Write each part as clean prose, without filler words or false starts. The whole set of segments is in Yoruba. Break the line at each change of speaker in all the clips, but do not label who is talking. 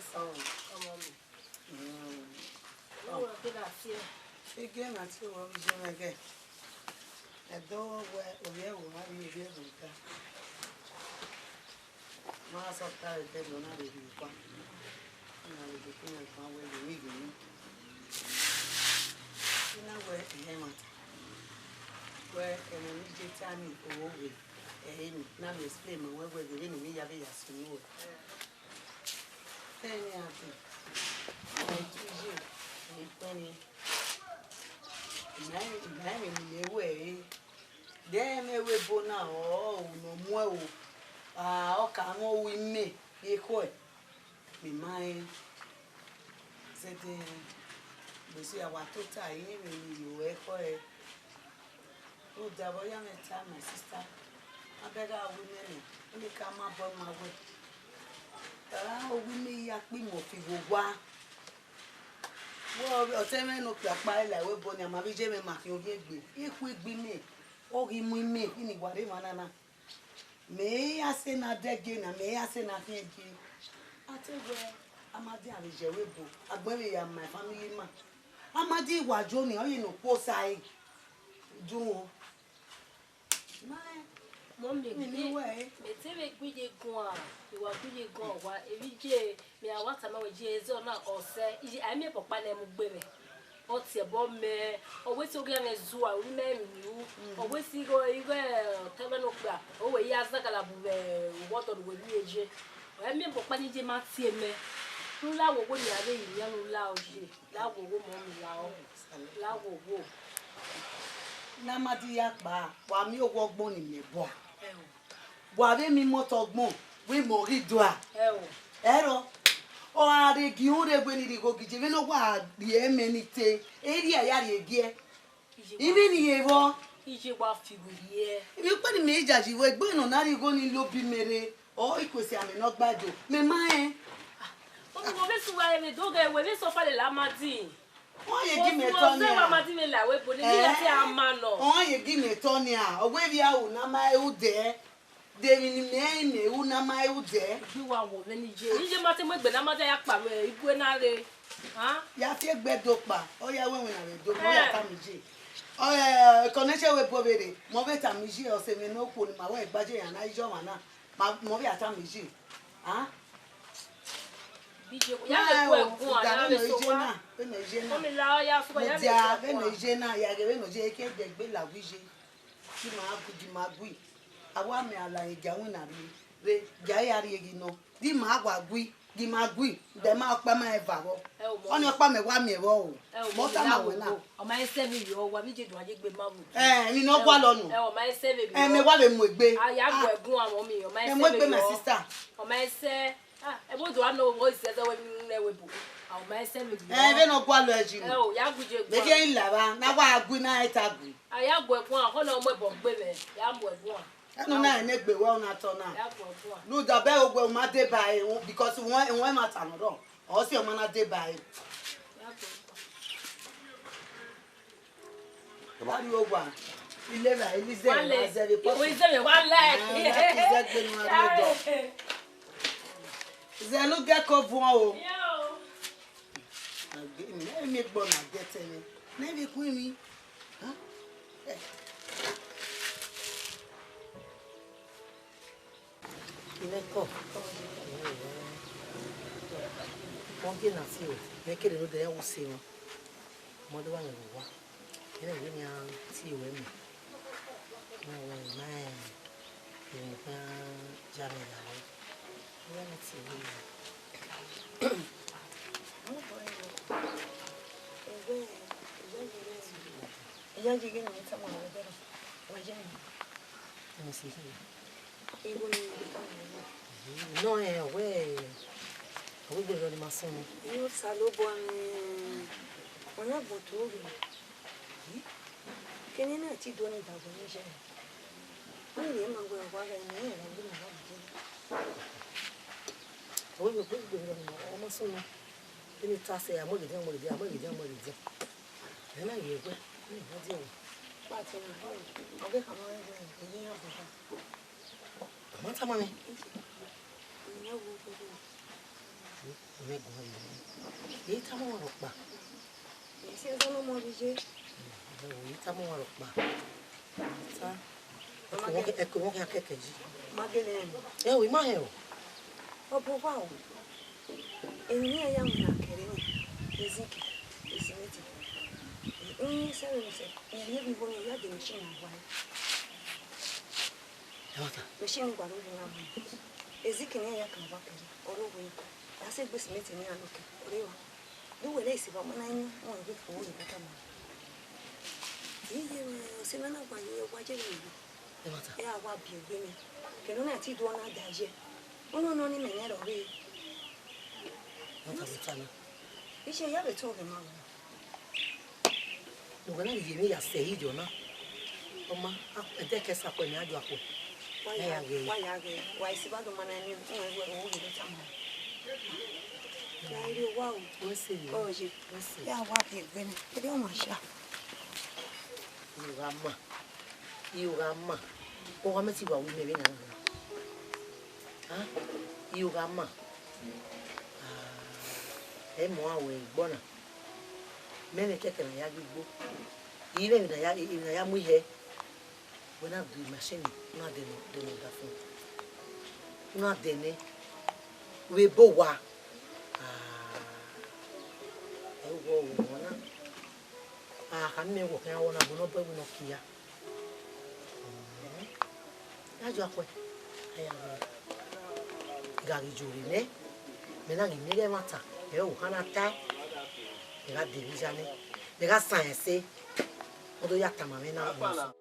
song. Come on. Oh, good idea. Again, I tell you what we're doing again. I don't where we will have you here with that. Mass of Tarry, they don't have it. And I will be coming from where you live in. You know where I am at. Where an immediate time over. Now we explain where the enemy have a small. Then you have to. Away. Then we will now. Oh, no more. Ah, okay, no, we may be quite. Be mine. Said, we see our total in you were quiet. Oh, double young time, my sister. I beg our women. Only come up on my way. Oh, we may yak me more figure. Well, tell me no black by like we're born. I'm a VJ mark you give me. If we be me, or him we make in Uwadiae. May I say not again, and may I say nothing again? I tell you, I'm a dear Jerebo. I bury my family man. I'm a dear Wajoni, or you know, poor side. Do my mommy, anyway, it's a good go. You are good go. What if you me? I want to know Jesus or say, I may pop my name with me. What's your bomb? Always so young as Zua, remember you. Always you go, tell me no crap. Oh, yes, like a water with me. I remember Panny Matty me. Lula will go near young loud. Love will go, love will go. Namadia ba, wa mi owo gbon ni me bo. Wa be mi moto gbon, we mo ri doa. Ero. O are gi o re gbe ni go gije, we no wa ri emenite. Eri aya ri egie. Ibi ni yewo. Ije wa figu ye. Ibi pe ni me jaji wo egbe no na ri go ni lo bi mere. O ikosi ame no gbado. Me ma en. O mo be suwa e do ge we be so fa le la madi. Oh, you give me a Tony. Oh, you give me a Tony. Oh, where you are, Nama, who there? They will name me, who Nama, who there? You are when you matter with Benamada, you went out there. Huh? You have to bed dopa. Oh, yeah, when I do Tamiji. Oh, connection with Bobby. Moveta Miji or Semi no put my way, Baji and I, Jomana. Movia Tamiji. Huh? Yeah, I want to know what is the other way. I'll my send with you. I don't know what you know. They can't lava. Now, I good night. I have work one, hold on, women. I work one. I don't know, never well not on that. No, the bell will not day by because one matter not wrong. Also, your man day by. What do you want? 11, one leg. Zelo get up one. Let me make one get any. Maybe queen. Huh? Ineko. Monkey na see. Make it no dey won see no. Mo do wan go wa. Ene we nya see we me. Na we man. Ni pa jame da. Let's see. No, way. I will go to my son. You salubon. On a bottle. Can you not do any double? Only I'm going to we will put the almost any task. I'm going to do what I'm going to do. And I hear what
me go. Eita mo ropa.
Esse é o nome de jeito.
Eita mo ropa. Tá. É como que é que é?
Magalhães.
Eu imagino.
O povo. Ele é já um querendo. Existe. Existe. Sabe você? Ele é vivo no lado de mexer na guai. Mexer no guarulho na mão. Existe nem é que vai querer. Orogo. A ser basicamente nem a look. Oreu. Do ele se vai mandar em um vídeo com ele para cá. E se não vai eu vou te ver. É a guai bem. Que não é tido na daje. Não nem menino ore.
Não tá botando.
Isso é já betou mal.
Não vai nem vir a sair de lá. Oma, até que essa coisa é do aco.
Vai se vai do manani, não é o que ele chama. Aí uau,
você.
Hoje,
Você.
É a guapi, vem. Cadê o macha?
Iugama. O gama se vai me ver na. Ah? Iugama. É moawe, bona. Mene keke na ya gbo. Ibe na ya muhe. When I do machine, not the phone. Not the name. We bowa. Kami wo kan wona bo no ba no kia. Ajo akwe. Aya gari jori ne. Me na ni le mata. E o kana ta. E ga division ne. E ga science. Odo ya tamame na.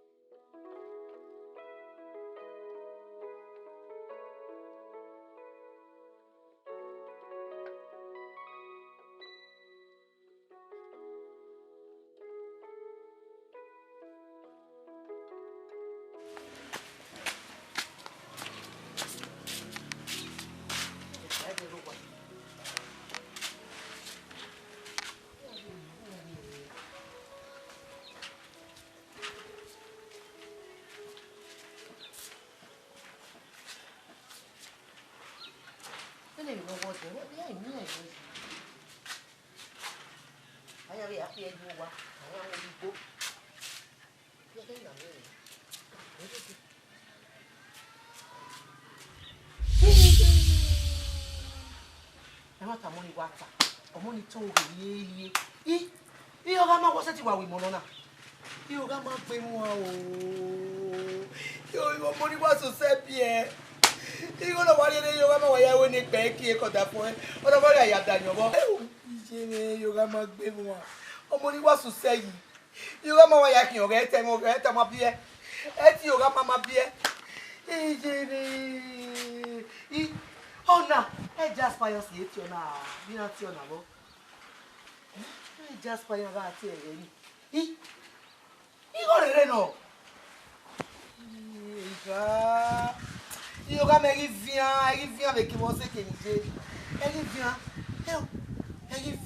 Amoni wata omoni to ye I oga ma wo se ti wa wi mo na I oga ma pe mu wa o yo omoni wa so se bi e I go lo wa le yo ga ma wa ya we ni pe ki e ko da fun e o lo ba ya da yan bo ije me yo ga ma gbe mu wa omoni wa so se yi yo ga ma wa ya ki o ga te mo ma bi e ti yo ga ma bi e ije me I Ona, é Jasper eu sei que ona, minha tia na bo. É Jasper eu vai ter ele. E agora não. E eu ga ele vinha avec você que ele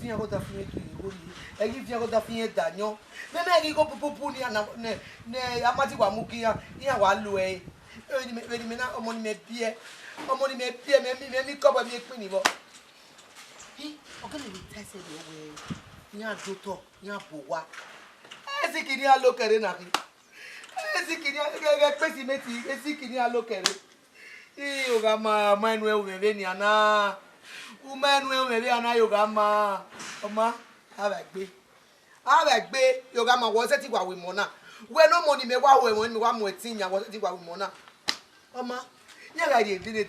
vinha quando a filha ele vinha quando a filha Daniel. Mesmo ele go pupu ni na amati wa mukia, ia wa lu e. Ele me na omoni me pie. Omoni me pie me ko ba mi pin ni bo. Ogele mi tese de we. Nya doto, nya bowa. Ezikini alokere na ki. Ezikini ge pesi meti, ezikini alokere. Yoga ma manu e we ni ana. U manu e we ana yoga ma. Oma, abagbe. Yoga ma wo se ti wa we mo na. We no money me wa we won mi wa mo etinya wo se ti wa we mo na. Oma, nya ga di $3.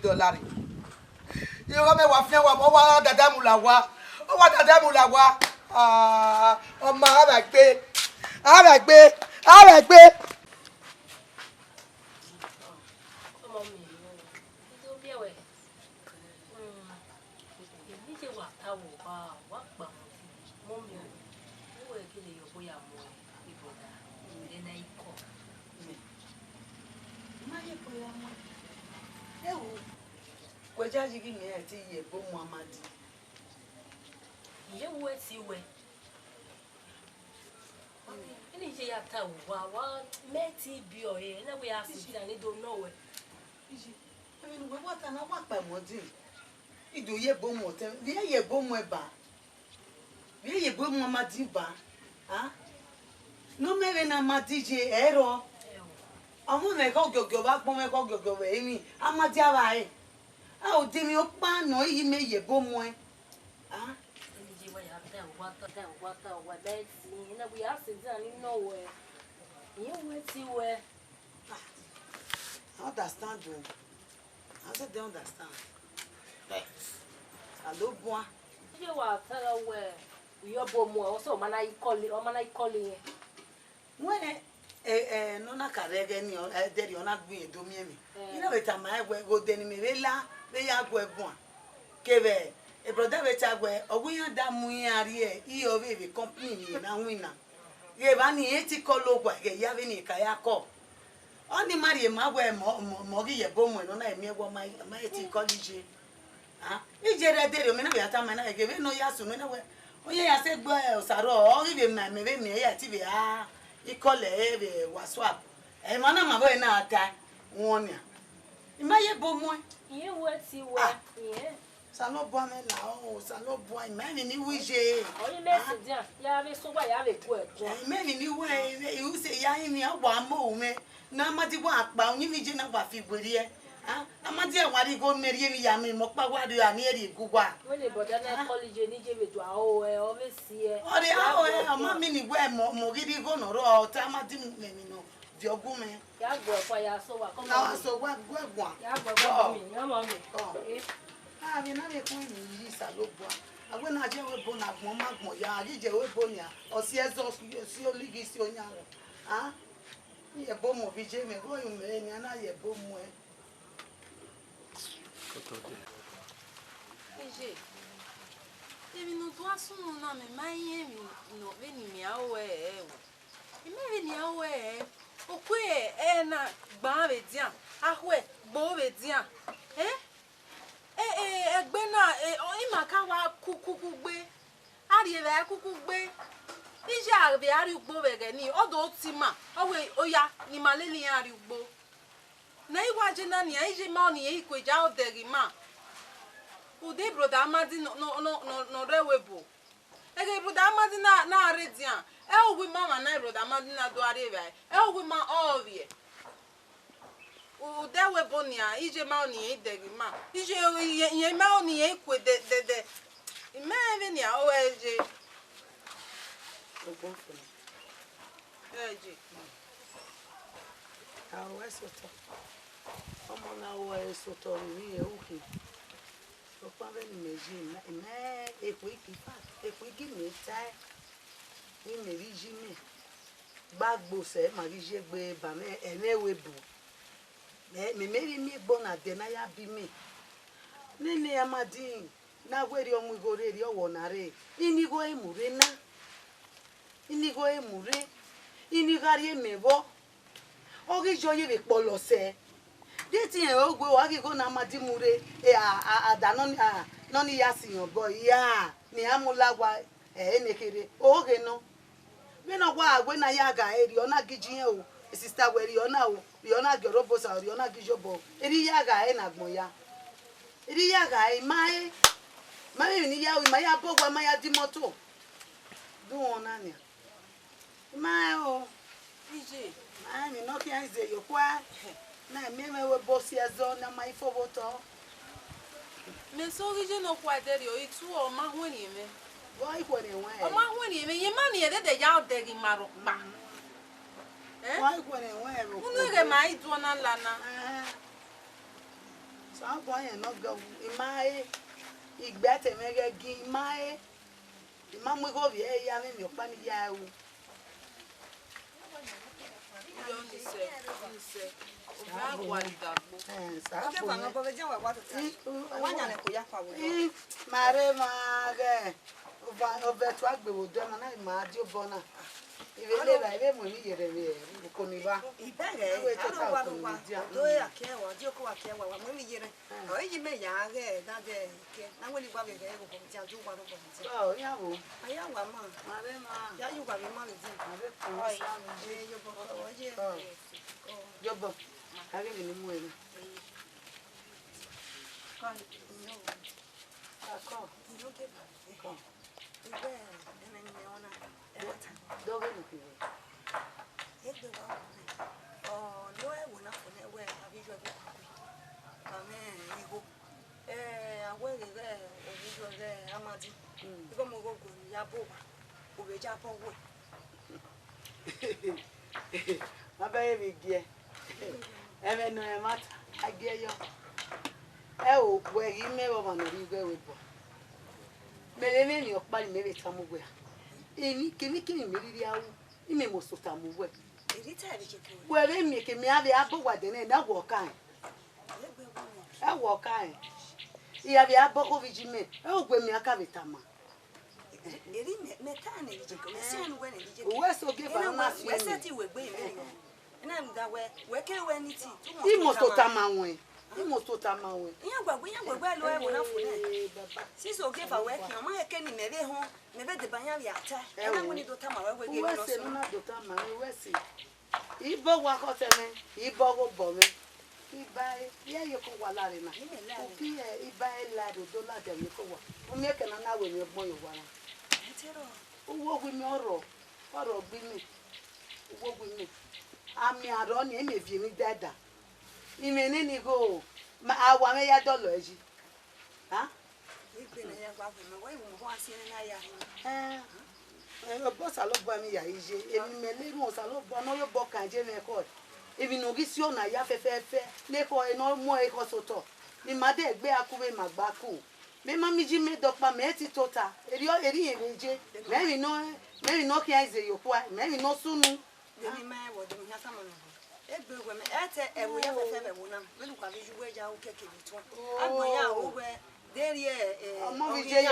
Yoga me wa fian wa mo wa dada mu la wa. O wa dada mu la wa. Oma abagbe. Kwejaji gi mi e ti ye bo Muhammad.
Ye wo ti we. Ini je ya ta wa meti bi o ye na we afi na ni do know we.
Iji. I mean we what na wa pa mo din. ido ye bomo te ye bomo eba ye bomo madiba ah no me ve na madije ero omo me ko gogyo ba pon me ko gogyo we mi amadi aba e a o de mi o pa no yi me ye bomo e ah
Ndi wa ya ta wa be si na we have to do nowhere. You wait till where
I understand you. I said they understand. Hello, boy.
you wa tell where we are bomo also man I calling
When no na karege ni there ona gbe edo mi emi. You know better my go deni me vela we ya go egbon. Kebe e brother we cha go oguyan da mu yin ari e o we company ni na wina. Ye ba ni eti ko lo gwa ge ya we ni ka ya ko. Oni mari ma we mo gi ye bomo no na emi egwo ma eti college. Ah, ijere dere mi na ya ta ma na ge we no ya su me na we. Oye ya se gbo osaro o gi be ma me be mi ya ti be ah ikole ebe waswap e mana ma bo na ata won ya imaye bomo
you wait till where yeah
sa no bo me na o sa no bo me ni wije
o you mess dia ya be so wa ya be ku e
me ni we you say ya mi agba mo me na amadi bo apa onyi mi je na gba fi gbori e ah amadi e wari go meri mi ya mi mo pa wari ani eri gugwa
we le boda na college ni je be to o e o be si e
ori a o e ma mi ni we mo gidi go no ro ta amadi me mi no di ogun me
ya gbo fa ya so wa come
na so wa gwa
ya gbo mi ya mo mi
ah mi na me ko ni yi sa lo bo agbe na je we bo na gbon ma gbon ya je we bo ni o si ezo si oligi si onya ah ye bo mo bi je me go yu me ni na ye bo mo e
Ije. Ebi no to asunu na me maye mi no be ni mi awe e wo. Ime be ni awe e. Okwe e na gba be dia. Ahwe gbo be dia. Egbe na imaka wa kukuku gbe. Ari be kuku gbe. Ije abi ari ugbo be ge ni odo tima. Owe oya ni maleli ari ugbo. Na iwa je na ni ije ma ni ikweja oderi ma. Ude brother amadi no rewebo. Ege brother amadi na aredian. E owi mama na brother amadi na do areva. E owi ma ovie. Ude webo ni a ije ma ni idegi ma. Ije ye ma ni ekwe de. Ime eve ni a o eje.
ogun fun
Eje.
awo eso to omo na wo eso to ni e uki o pa be ni meji na epo ikipa epo igi mi tai ni me ri ji mi gbagbo se ma ri je gbe ba me enewebu me meri mi gbo na de na ya bi mi nene amadi na gweri omu igore ri owo na re inigo emure na inigo emure inigari emebo ogi joye be polo se deti en ogwe wa gi go na amadi mure adano ni no ni ya siyan boy ya ni amulagwa enekere oge no be no gwa agwe na ya ga eri ona giji yen o sister we ri ona o ri ona gorobo sa ri ona gijobo eri ya ga na gbon ya eri ya ga mai ni ya wi mai abogwa mai adi moto do ona ni mai o
Ije.
mai mi no kian ze yo kwa na me we bosi ezo na mai foboto
Me so ije no kwa deri o itu o ma ho ni me.
boy ko ni wa
O ma ho ni me ye ma ni e de ya oderi maro pa.
boy ko ni wa ro
Unu ge ma idu na lana.
so boy en no go mai igbe te me ge gi mai ma mu go bi e ya mi o pa ni ya o
Yo ni se. O ba gwa idagbo.
sa
Oke kwa ngobo beje wa watu tani. Wanya ne kuya kwa wo.
mare ma ge ove tu agbewo do na ma di obona ibe ra ibe mo ni yere be ko ni ba
Ibere. Aro wa ro wa. Do ya ke wa di ko wa ke wa wa mo mi yere. O yi me ya ge da de ke. Na wo li gwa be ge ko ko ja ju wa ro ko ti.
oh ya wo
Aya wa ma.
mare ma
Ya yu gwa be ma le di.
mare ko
Oi.
sa
Yo bo ko je.
jobo kage ni mu ere
Kan no.
D'accord.
You give her. Come. You bear, and then you want to.
Don't get me.
Hit the one. Oh, no, I will not forget where I visual. Amen. You go. I will there, or visual there, Amadi. You go go, Yabo. Ube Japan way.
My baby, dear. Even no matter, I get you. Oh, where you may want to go with. Maybe your body may be somewhere. Any can you give me the hour? You may most of time away. Well, they make me have the apple what the name that walk kind. I walk kind. You have the apple of Jimmy. Oh, when me a cavitama. Where's so give he must to Tamawe. He must to Tamawe.
She's okay for working. I can't never home, never the Banyata. And I'm going to Tamawa.
He bought what got a man, he bought Bobby. He buy, yeah, you go Walarina. He buy a lad of dollar than you go. Make an hour when you're born. Who walk with me or be me? Walk with me. I'm a run in if you need that. You may any go. I want a dollar. Huh? A boss, I love by me. If you most, I love Bono Bock and Jenny Court. If you know this, you're not Yafe fair, Neko and no more equals to talk. In my day, bear Kuwe Magbaku. Me mami Jimmy Doctor Meti Tota. Maybe no can say you quite, maybe no soon.
Maybe my word, we have some of them. At we have a family woman. We look at you where you take it. I'm going over there. Mommy J.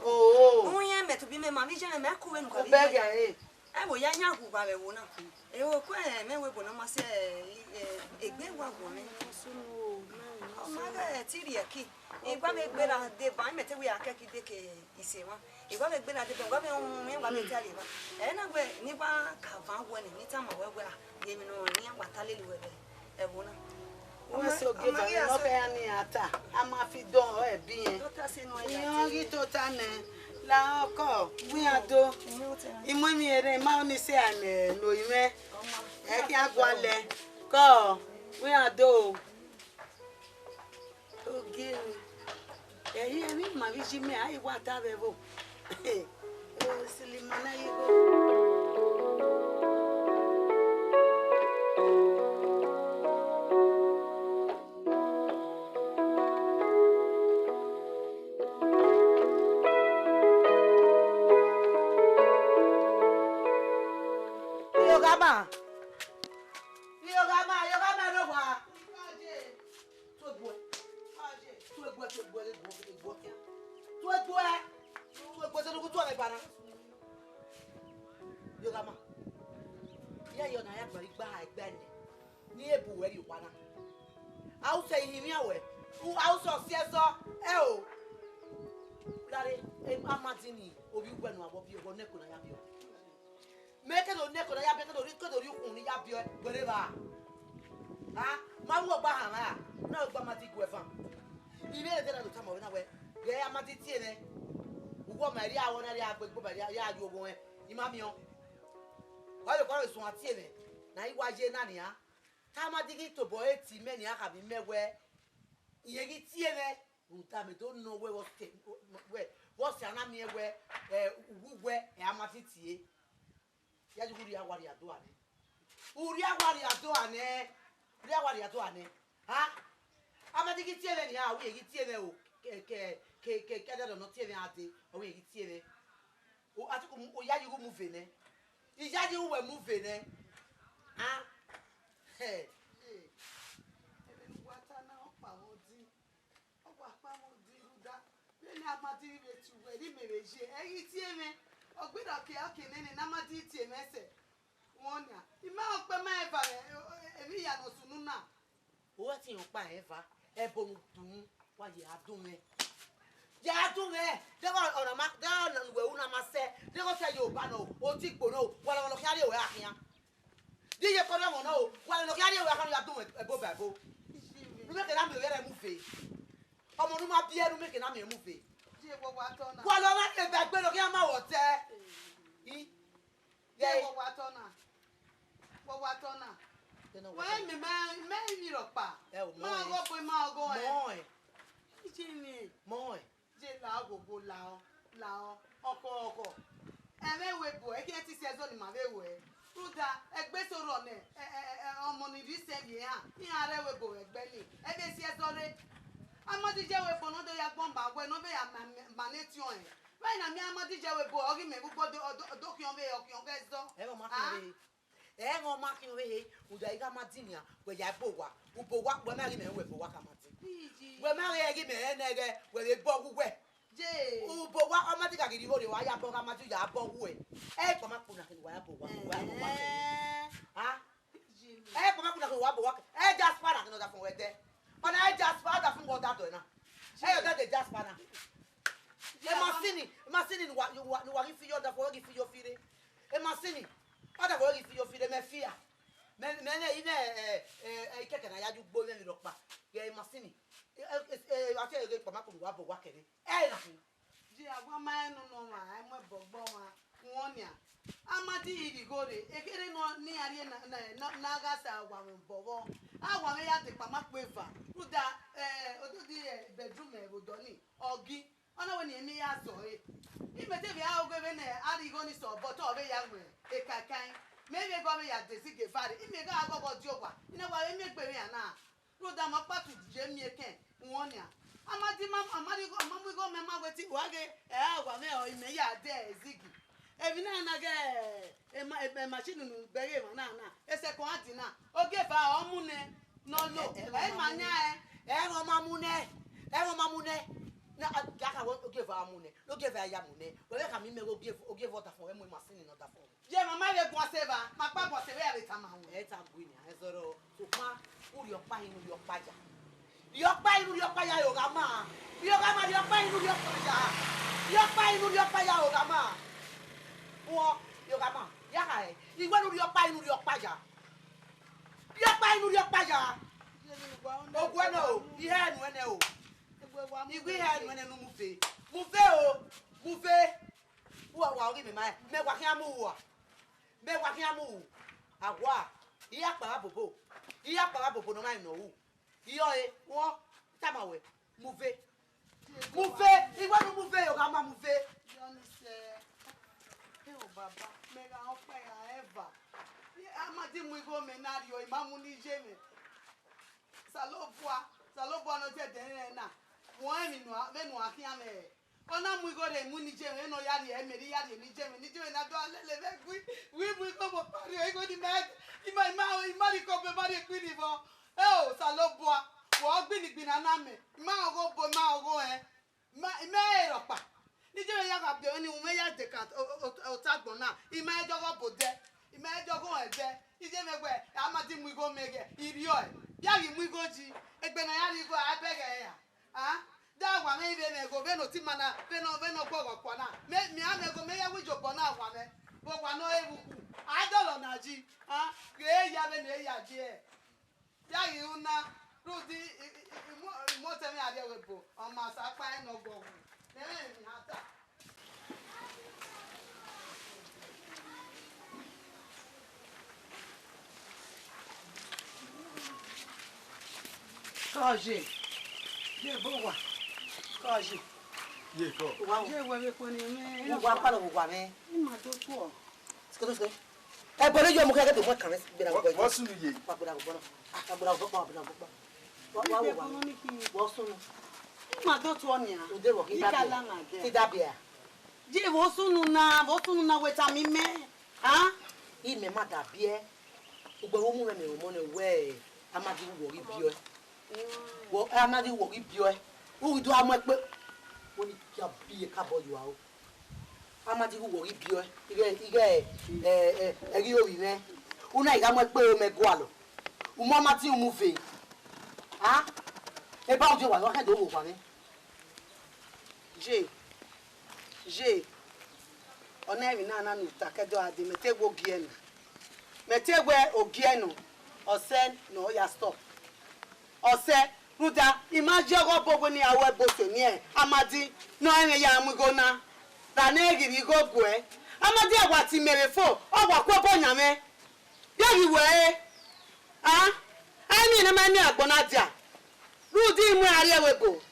Oh, we am to be my mammy and Macu and Beggar. I will young who by a woman. It will quite a man with Bonama say a big one woman. Oh, my Tidia key. If I make better, they buy me till we are kaki decay. You see one. If I make better, they don't go me tell you. And I will never have one in time where we are giving on near what I live with a woman.
So give me no any attack. I'm a feed on a being. You to Tane. La call. We are do. In 1 year, a mountain say, I know you may. I can't go there. Go. We are do. Oh, give me. I need my vision. I want to have a book. Oh, silly man, you go. Yogama, no wa. Yogama, yeah, you're not very bad, Ben. Near where you wanna. I'll say him away. Who also says so? Oh, Larry, a Martini, or you went up your neck on a yapio. Make it on neck on a yapio, or you only yapio, whatever. Ah, my work bahana, no Bamatic weapon. You never did at the time of another way. They are Matitiene. Who want my dear one area with Bobby, you're going, Imamio. Why the chorus want Tiene? Now you watch Nania. Time I dig it to boy, many have been met where you get Tiene. Utame don't know where what's your name where Amatiti. Yes, Uria, what you are doing. Uria, what you are doing, eh? Uria, what you are doing, huh? Amatiki Tiene, how we get Tiene, not Tiene, or we get Tiene. Oh, I took you move in, eh? Is that you were moving, eh? Huh? Hey. What in your ever? Ebon to what you are doing. You are doing it. They are on a mark down and we will not say, they will tell you, Bano, or Tico, while I look at you here. Did you put them on? No, while I look at you, you are doing a bobabo. You look at them, you are moving.
ọmọ nu ma bi eru make na me move.
Je wo wa to na.
Kwa lo ma e ba gbe lo ki ma wo te. Yi.
Je wo wa to na. Wo wa to na. Wọ́n mi mẹ́rin rọ̀pà. Máa gọ́ pé máa gọ́ ẹ.
Mọ́ ẹ̀.
Ìjì ni.
Mọ́ ẹ̀.
Jẹ́ làá gbogbo làọ́ ọkọ̀. Ẹ̀mẹ́wẹ̀ bò ẹ́ kí ẹ ti ṣe ẹjọ́ ni màá fẹ́ wẹ̀ ẹ́. Rúdà ẹgbẹ́ sọ̀rọ̀ nẹ̀ ọmọ nìdí sẹ́yìn hàn ní arẹ́wẹ̀ bò ẹgbẹ́ ni ẹgbẹ́ sí ẹjọ́ rẹ̀. Amadíjẹ́wẹ̀ bò náà dẹ́yà gbọ́n bà wẹ̀ náà bẹ́yà mànétíọ̀ ẹ̀. Bẹ́ẹ̀ náà mi amadíjẹ́wẹ̀ bò ọ̀rí mi gbogbo dókìyàn bẹ́yà ọ̀kìyàn kẹ́ zọ́.
Ego makin we uda iga matinia we ya bowa ubowa we mari me we bowa kamati we mari egi me enege we le bogu we
je
ubowa amatika gidi ho le wa ya boga matu ya bogu we e ko makuna ke wa ya bowa ha e ko makuna ke wa bowa e just para ke no da fun we de ona e just para da fun wo da to na e yo da de just para e masini ni wa ri fi yo da fo ri fi yo fire e masini ada ko ri fi yo fire me fia me ne ine keke na ya ju gbo le lo pa ye masini ati ere pa ma ko wa bo wa kere na
ji agwa ma enu no ma ai mo bogbo ma won ni amadi irigore ekere no ni ari na ga sa wa mo bowo awa me ya te pa ma pe fa ruda ododi bedroom e bodo ni ogi ona we ni emi ya so imete bi a ogwe be na arigo ni so but o be ya nwe e kakan maybe go be ya desi ge fare ime ga agogo di ogwa ina wa emi egbe ya na ruda ma patu je mi eken won ni amadi go me ma weti wa ge agwa me o ime ya de ezigi ebi na ge e machine nu bere ma na ese ko adi na oge fa omune no lo e ma nya
e mo mamune na aka wo oge fa amune lo ge fa ya mune we ka mi me oge vota fun e mo machine no da fun
je mama le gun seva ma pa gun seva ya le ta ma won
e ta gwi ni e soro so pa uri opa inu yo paja yo pa inu yo pa ya yo ga ma yo pa inu yo paja yo pa inu yo pa ya yo ga ma wo yo ga ma ya ka e igwe nu yo pa inu yo paja yo pa inu yo paja ogwe no ihe nu ene o igwe ihe nu ene nu mufe wa ori me ma me wa kian mu agwa iya para bobo no ma no wu iyo e won tamawe mufe igwe nu mufe yo ga ma mufe
yo ni se o baba me ga o pe ya eva amadi mu igo me na ri o imamu ni je me salobua no je den na won mi no akian me ona mu igo le mu ni je me no ya ri e me ri ya ri ni je me na do alele be wi mu igo mo pari o igo di me ima ri ko be mari kwi ni bo o salobua wo gbinigbin na me ma ogo me ropa ni je ya ga be ni mo me ya de ka o tagbon na ima e jogo bode ima e jogo eje ije me gbe amadi mu igo mege iri o ya ri mu igo ji egbe na ya ri igo abege ya da wa me be me go be no ti mana be no gbogo po na me amego me ya wijo po na wa me bo wa no ewuku adolo na ji ge ya be ne ya ji e ya yi una rudi mo te me ade webo o ma sa pa e no gbogo mi ata Kaji ye bowa Kaji
ye ko
wa je we ko ni me
wa pa lo wa me
ma do to
sko e bo le yo mo ka ke mo kan be na go
wo sunu ye
pa bo na go wa
ni ki
wo sunu
ma do to ni a
o de wo ki
kala na de
ti da bia
je wo sunu na weta mi me
i me ma da bia ugbo wo mu me mo ne we amadi wo ri bio wo amadi wo ri bio uri do amo pe woni ki abi ka bo you awo amadi wo ri bio ige eri ori ne una iga mo pe o me go alo umo amati mu fe e ba o je wa lo ka do wo pa mi je ona emi na nu ta kedo ade metegbo ogienu metegwe ogienu ose no ya stop ose
Ruta, imagine go bobo ni awe boso ni e. Amadi, no enye ya amugona. Ranegi ni go gwe. Amadi agwati merefo, ogwa kwopo nyame. Yegi we. Ah? Ani na mani agbona dia. Rudi mu ari ewebo.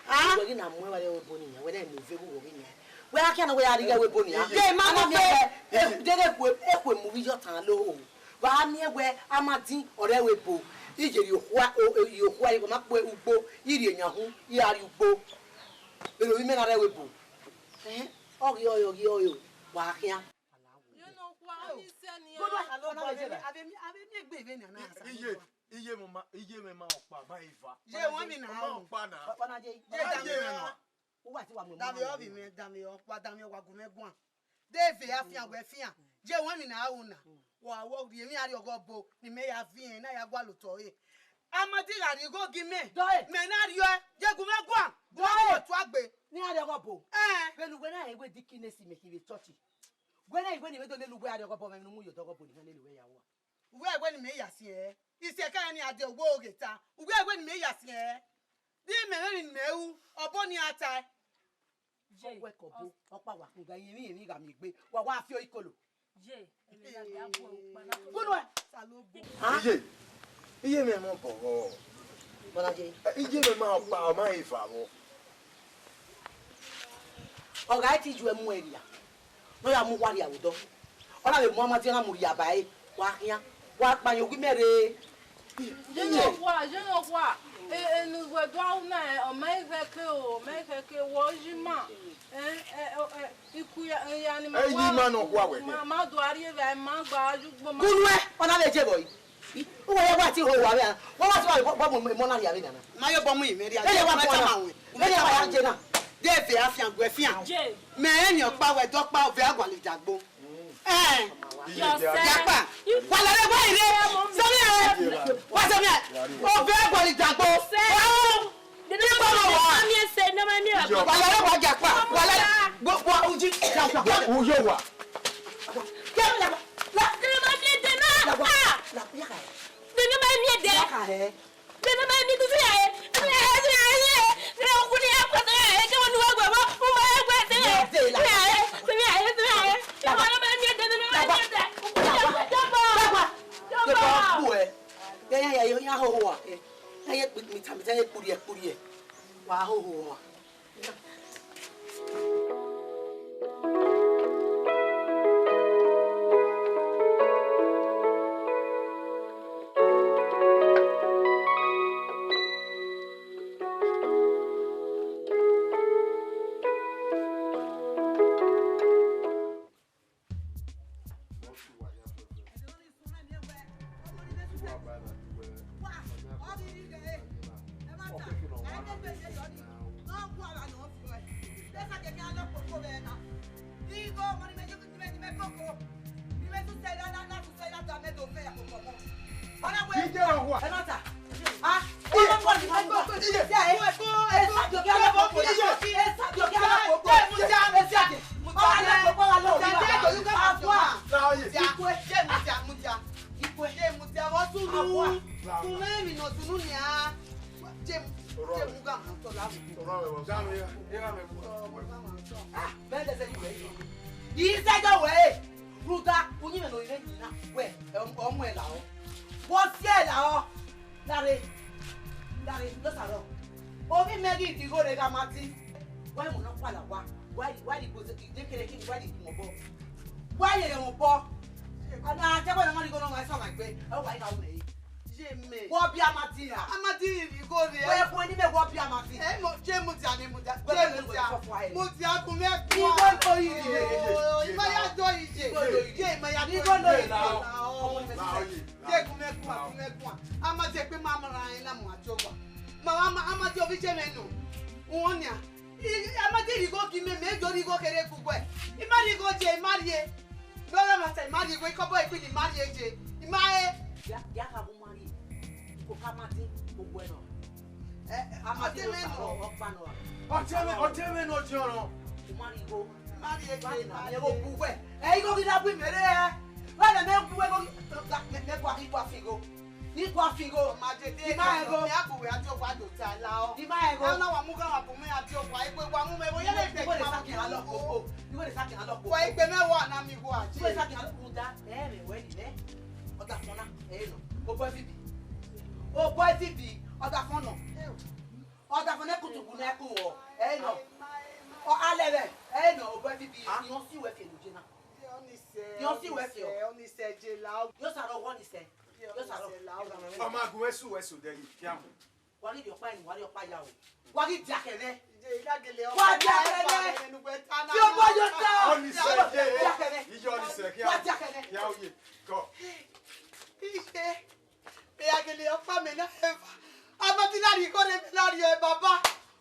Ah?
We na mu wale webo ni, we na move go go ni. We aka na we ari webo ni.
Ye ma no fe.
Dede ekwe movie jo tan lo. Wa ni ewe amadi ore webo. Ijeri yohua iko makwe ugbo iri enya hu iari ugbo ero ime na re webo oyo wa kia
You know what he said ni.
Iye me ma opa ma ifa.
Je won mi na
Opa na.
pana je o wa ti wa mo
dami wa gumegun Dave afian we fian je won mi na una wa wo ri mi ari ogobo ni me ya fian na ya gwa lo to e amadi ra ni go gi me na ri o je gumegun go to agbe
ni ari ogobo belu gwe na ewe dikinesi me ki be church gwe na igwe ni me to le lugwe ari ogobo me nu mu yo to ogobo ni kan le luwe ya wa
uwe egwe ni me ya si e ise kan ni ade owo oge ta uwe egwe ni me ya si e di me ni mewu obo ni ata
je we ko bo opa wa kun ga yin ga mi gbe wa wa fi o ikolo
je emi la ga po pa na
bunu
Iye. Iye me mo bo.
pana je
Iye me ma opa ma ifa mo.
o ga ti ju emu eri ya no ya mu wari awudo ola be mu amati na mu ri abai wa kia wa pa yogi mere
Je know what. Nous voyons na o mai veke wo jima. Ya ni ma.
Ma no kwa we.
Ma do ari ve ma gba ju gbo ma.
kunwe ona be je boy o wa ya wa ti ho wa be wa ti wa bo mo na ri abi na
ma yo bo mu imeri
ele wa ti ma we ele wa ya je na
Dave afian gwe fian
je
me eni opa we dopa ovi agwale jagbo Japa wala le boy re somi wa somi ovi agwale jagbo
de na ma mi se na ma mi
wala le wa japa wala gbogbo uji japa
Uyo wa.
la
de na ma mi de na
la ya ka
de na ma mi de
ka he
de na ma mi tu ya de ku ni akwa de ke wonu wa gba mo ma gba de ya ma ma mi de na ma mi de
Japa ku e ya ho ho wa ya mi ta kuri e wa ho ho wa
Ni kwa figo.
Majede.
Ima ego.
Me abuwe ati okwa do ta la o.
Ima ego.
Na wa mu kan wa bu me ati okwa ipe wa mu me bo yele te
Ibo le
ma
saki na lo koko. Ibo le saki na lo koko.
Wa ipe me wa na mi go aje.
Ibo le saki na lo kuda. Me we ni ne. Oda fona. No. O boy fibi. O boy fibi. Oda fona. Oda fona kutubu na ku o. No. O alere. No. O boy fibi. Yon si we fe lo jena. Yon si we fe o.
Oni se je la o.
Yo saro won ise. Yo saro.
Ọmọ agun ẹsùn dẹ yìí kí a mọ.
Wari di opa ni wari opa ya o. Wari di akere.
Wa
Tí o bọ́ yóò tán.
Ọ̀nìṣẹ́ ìjọ ọ̀nìṣẹ́ kí a ó yẹ kọ́.
Ise. Be agele opa me na eva. Amati na ri ko re na ri e baba.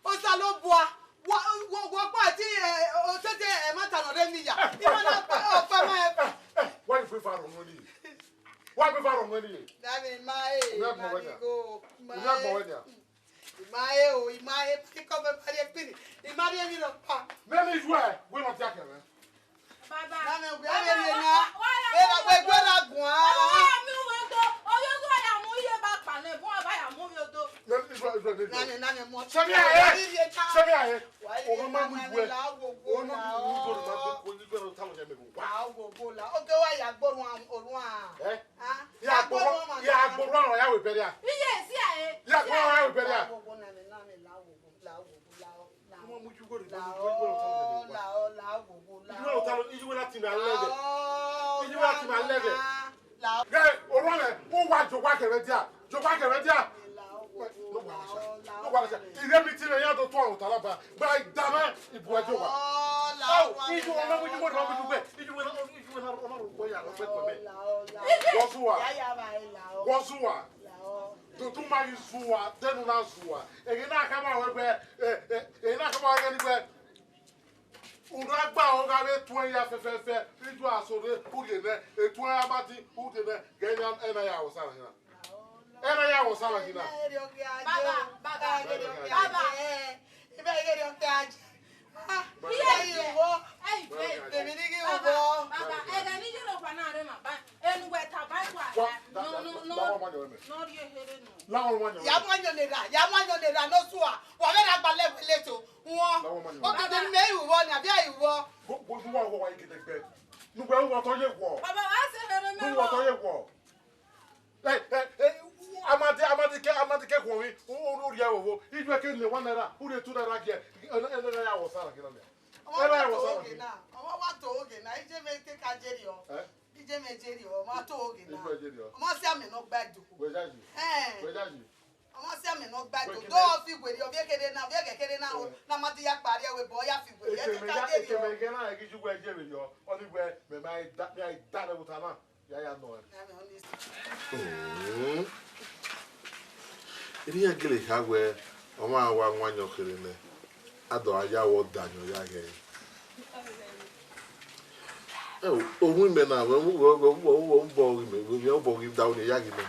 O sa lo boa. Wo pa ti o tete e mata no re mi ya. Ima na pa ma e.
Wọ́n yìí fún ifá rọ̀ wọ́n nìyí. Wọ́n yìí fún ifá rọ̀ wọ́n nìyí.
Dami mae. Imae o imae piko be pare pini. Imari mi lo pa.
Mẹ́rin ìlú ẹ̀ wọ́n lọ jákè rẹ̀.
Baba.
Dami o gbe ri na. E gbe la gun a.
Mi wo to. Oyo to ya mu iye ba pa na fún aba ya mu yo to.
Mẹ́rin ìlú ẹ̀
Nani mo.
Sẹ́mi ayé. Sẹ́mi ayé. Òun máa mú ìwé. Òun máa mú ìwé tó máa gbé onígbé lọ táwọn yẹn mẹ́rin wá.
Wa gogo la. O ke wa ya gbórun orun a.
Ya gbórun ọ̀rọ̀ yà wò bẹ̀rẹ̀ à.
Iye si aye.
Ya gbórun ọ̀rọ̀ yà wò bẹ̀rẹ̀ à.
Gogo na me la
Wọ́n mú ìwé rẹ̀
la
lọ táwọn yẹn mẹ́rin wá. Ìwé láti nà lẹ́gẹ̀. Ìwé láti nà lẹ́gẹ̀.
La
Gẹ́ òun rẹ̀ ó wá jòkó àkẹrẹ díà. Jòkó àkẹrẹ díà. Ìrẹ́ mi ti rẹ̀ yàtọ̀ tó àrùn tàlábà. Gba ìdáná ìbò ẹjọ́ wa. Ìjọ ọlọ́mọ ìjọ wọn ìjọ pẹ́. Ìjọ wọn ọlọ́run gbọ́ yà lọ́pẹ́ pẹ̀lẹ́. Wọ́n sún wa. Wọ́n sún wa. Tuntun máa ń sún wa. Tẹ́nu náà sún wa. Èyí náà ká máa wẹ́ gbẹ́ nígbẹ́. Ura gba o ga le tún ya fẹ́fẹ́fẹ́. Ìjọ àsọ̀rẹ́ kúrè náà. Ètò ẹ̀ bá ti kúrè náà. Gẹ̀yàn ẹ̀ náà yà wọ̀ sára yìí náà. Ẹ̀ náà yà wọ̀ sára yìí náà.
Baba.
Ibe yeri o ke aje.
Iye
wo.
Ei,
Tèmi ní kí wo bo.
Baba, e ga ni je lo pa na re ma ba. Enu we ta ba kwa. No ri ehere no.
Láwọn ọmọ yẹn.
Ya mo anyo le ra no su a. Wo be ra gba lewe leto. Wọ́n. O ke de me iwo ni abi iwo.
Gbogbo wa wọ wa igedegbe. Nugbe wo to ye wo.
Baba, wa se here me
Wo to ye wo. Amadi ke ko wi. O ri awo. Ijo ke le 1 naira. O re 2 naira ge. Ena ya wo sara kina le. Ena ya wo sara kina.
Ọmọ wa to oge na ije me te ka jeri o. Ije me jeri o. Ma to oge na.
Ijo jeri o.
Ọmọ si ami no gba joko.
We jaji. We jaji.
Ọmọ si ami no gba joko. Do fi gweri o bi ekede na na ma ti ya pari e we bo ya fi gweri. E te ka jeri o.
Eke me ge na e gi jugwe jeri yo. Oni gbe me mai da le butana. Ya no. Iri ya gele ha we ọmọ àwa nwanyo kere ne. Ado aya wo danyo ya ge. Ohun me na wo bo me, wo bo give down ya gi me.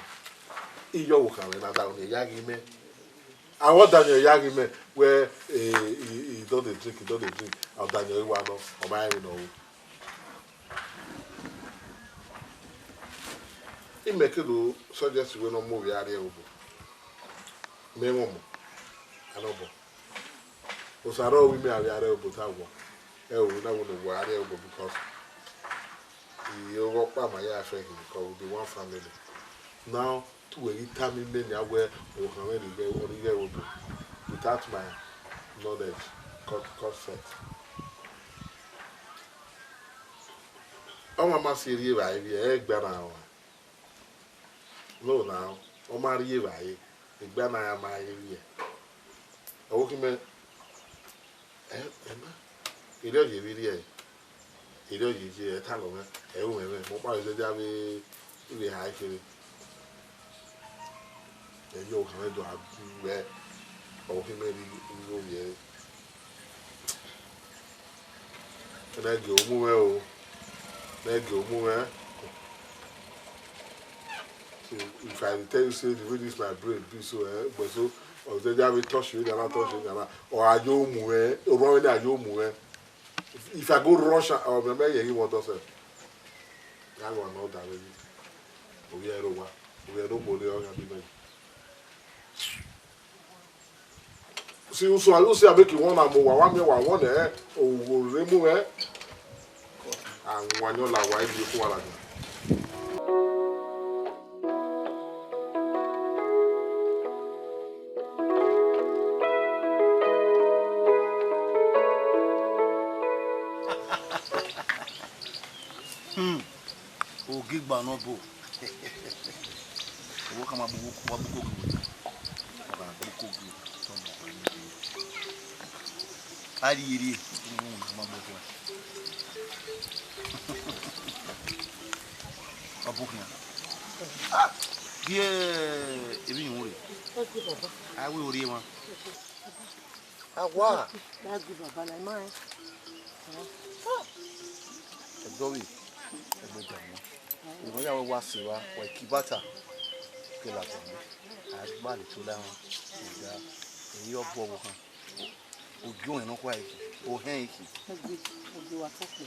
Iyo wo kan na down ya gi me. Awo danyo ya gi me where he don dey drink. Awo danyo wa no, o ma yin no. Imekelo suggest we no movie area obo. Me momo. Anobo. Osaro we me area obo tawo. We na wo no area obo because you work by my affair because we be one family. Now to we determine me na where we can really get only get obo without my knowledge consent. O mama si ri ba ibi e gba na wa. No now, o ma ri ba yi. Igba na ya ma yi. O ki me Emma. Ile je bi ri e. Ile je je ta lo me. E wo me mo pa se ja bi ile ha kiri. E yo kan do abu we. O ki me ri wo ye. Na ge o mu we o. Na ge o mu we. So if I tell you say the way this my brain be so but so or they have touch you, they not touch you, or I do move, or when I do move. If I go rush or remember you want to say, I want know that way. We are over. We don't bother on your see, you say I make you one more. One there. Oh, remove it. And when you're like, why do you fall like that?
O gigba no bo. O kama bu wa bu ko gbe. Baba bu ko gbe. So mo pa ni. Ari iri. Ma bo ko. Abukia. Ah. Die ebi yuri. Ah we ori ma. Agwa.
Da gbe baba la ma e.
Dowi. Ebe jamu. Ìwọ́n yà wọ́n wá sí wa wọ́n ìkí bàtà kí la tẹ̀lé àgbà lè tó láwọn ìgbà èyí ọ̀bọ̀ wọ̀ kan ojú òyìnbó kọ́ àìkì òhìn ìkì.
Ẹgbẹ́ wa kọ́kọ́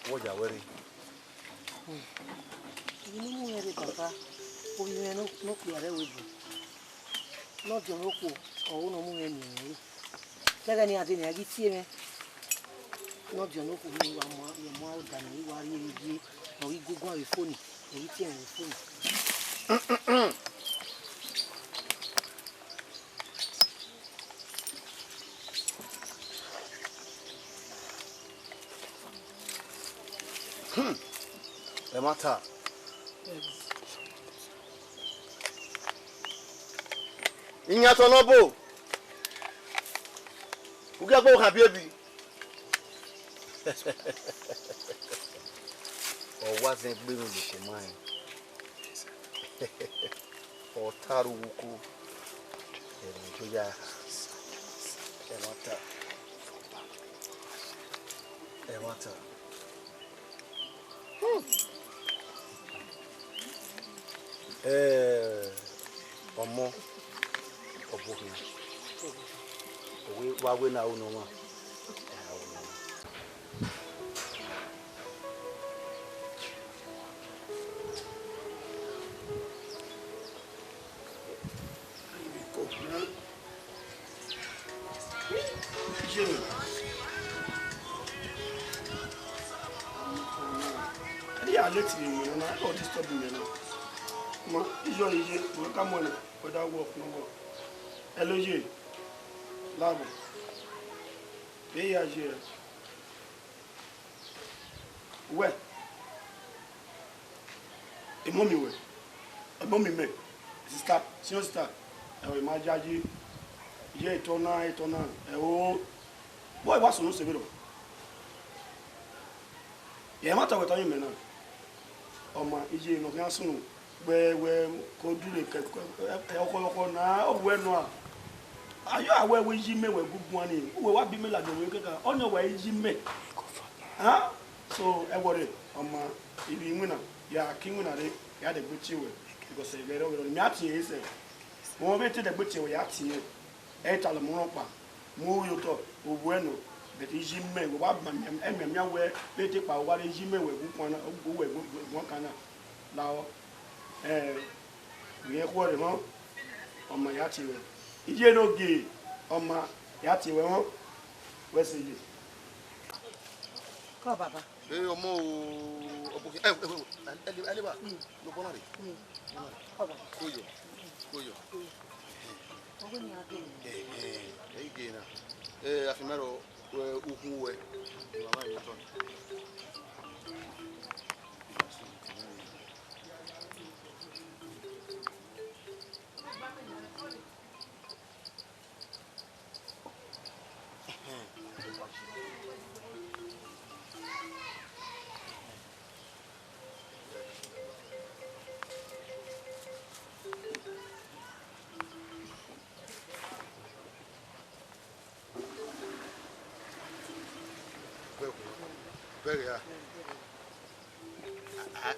wọ́n jà wẹ́rẹ́.
inú mú ẹrẹ bàbá omi ẹ ló pè àrẹ wẹ̀jù lọ́jọ́ ló kù ọ̀hún ọmú ẹ nìyẹn rí gẹ́gẹ́ ni adé nìyẹn rí tí ẹ mẹ́. Lọ́jọ́ ló kù ní ìwà mọ́ ọ̀dànà ìwà rí eré ọ̀rí gógún àrí fóònù èyí tí ẹ̀rìn fóònù.
Ẹ má ta. Ìyàtọ̀ náà bò. Ògì àgbọ̀ òkà bí ebi. Ọwọ́ zẹ́ gbé mi lè ṣe máa ń ọ̀tàrú wúkú ẹ̀rọ tó yá ẹ̀wọ̀n ta ọmọ ọ̀bọ̀kùn òwe wáwé náà ó nà wọn.
Not disturbing me now. Come on, without work, no work. Hello, J. Labo. Hey, Ajay. Where? A mommy way. A mommy me. Sister, sister. I will my judge. Yeah, it on. Oh, boy, what's on the yeah, matter what I mean now. Ọmọ ije no kan sunu we ko dure ke ọkọ na owe no a ayo awe we ji me we gugu ani we wa bi me la do we keka onye we ji me ha so e wore ọmọ ibi nwina ya kinwina re ya de gbechi we because e bere we mi atie ise mo be te de gbechi we ya tie e tale mo pa mo yo to owe no but iji me we wa ememia we lete pa wa iji me we gugu na we won kana lawo we ko re mo ọmọ ya ti we ije no ge ọmọ ya ti we won we se je
Kọ́ bàbá.
Ọmọ oboki eleba lo bona re. Koyo.
Ogo ni ade.
Ige na. Afimero ukwu we. Mama yi ton.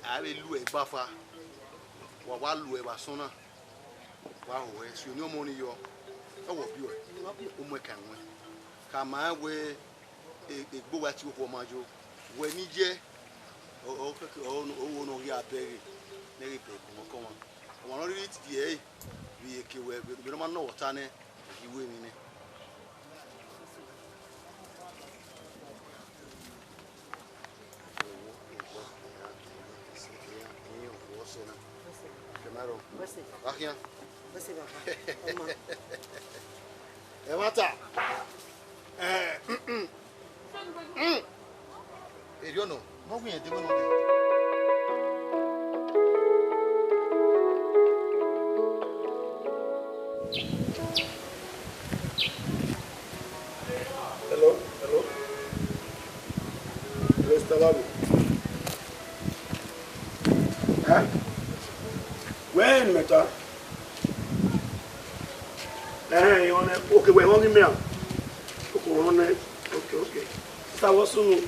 Ale lu e gbafa wa lu e ba sona wa ho e si oni omo ni yo e wo bi o mo kan we ka ma we egbo wa ti wo majo
when you get oh no ya pay neri pay come on one only the we don't know what ane you win in Ahia.
Você vai. Oma.
É mata. Eu não. Não vem de mano.
Hello. Restaurant. When meta? You want okay, we're hungry meal. Okay. That was soon.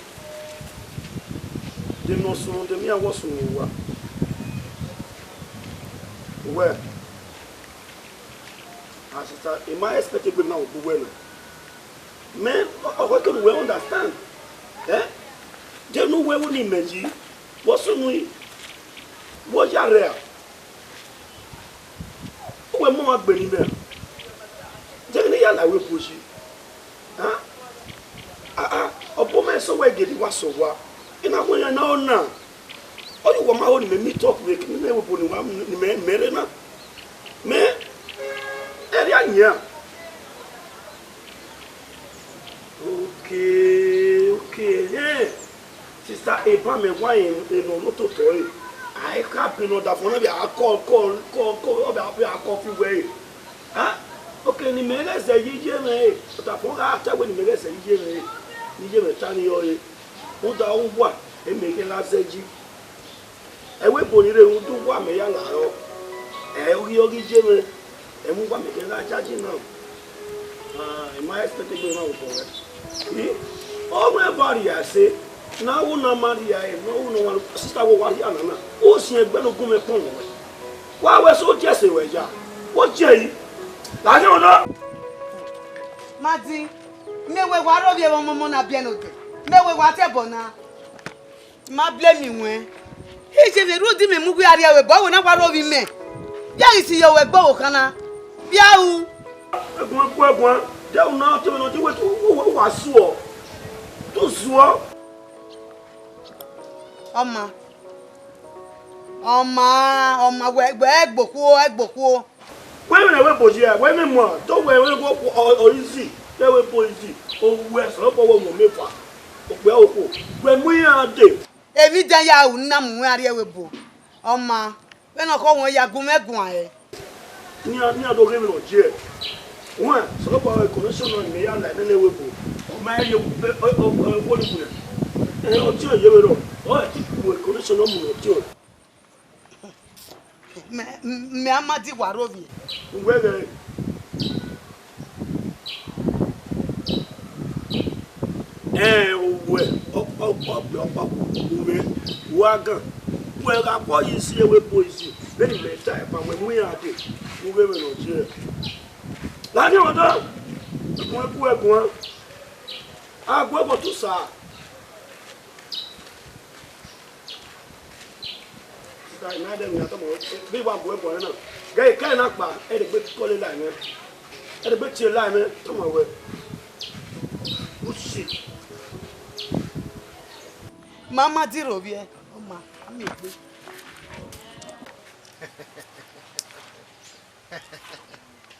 They no soon, the meal was soon. Where? As I said, in my expected now, well. Man, what can we understand? They know where we need what's soon? What's your real? We're more Benin. Then I will push you. Obama so we get it was so what? And I want to know now. Oh, you want my own me talk with me, never put in Merena. Me, Eliania. Okay. Sister Abraham, why in not to toy? I can't be not that one of you. I call about your coffee way. Okay, ni mele se yije me. But I after when mele se yije me tani oye. Who da who what? E make la seji. E we bonire who do what me ya la ro. Ogi je me. E mu wa me ke la charge now. In my expectation now for it. Everybody I say now una Maria no sister wo wari anana o si egbe no gun me pon we wa we so jese we ja wo je yi la se ona
Madi, mewe wa ro bi e mo na bi enote. Mewe wa te bona. Ma blame mi wen. He je me ru di me mu gbe ari we bo we na wa ro bi me. Ya isi yo we gbo o kana. Bia u.
Egun de una te no ti we tu wa su o. To su o.
Oma we egboku.
When we boji ya, when me mo, to we go orisi, they we boji. O we so po wo mo mefa. O pe oko. We mu ya de.
Ebi dan ya u na mu ari we bo. Oma, we no ko won ya gun megun aye.
Ni ado ge mi lo je. Won so po connection no ni ya la ne we bo. O ma ye o wo ni ku. O ti o ye we ro. O ti ku connection no mu o ti o.
Me amadi warovi.
Ngwege. Uwe wagan. We ga po yi si ewe poisi. Be ni me ta e pa we mu ya de. Uwe me no je. La ni odo. Egun. Agbo bo to sa. Na dem ya to mo bi wa bo na ge ke na pa e de gbe ko le la me e de gbe ti la me to mo we o shit
Mama di robi e o ma mi gbe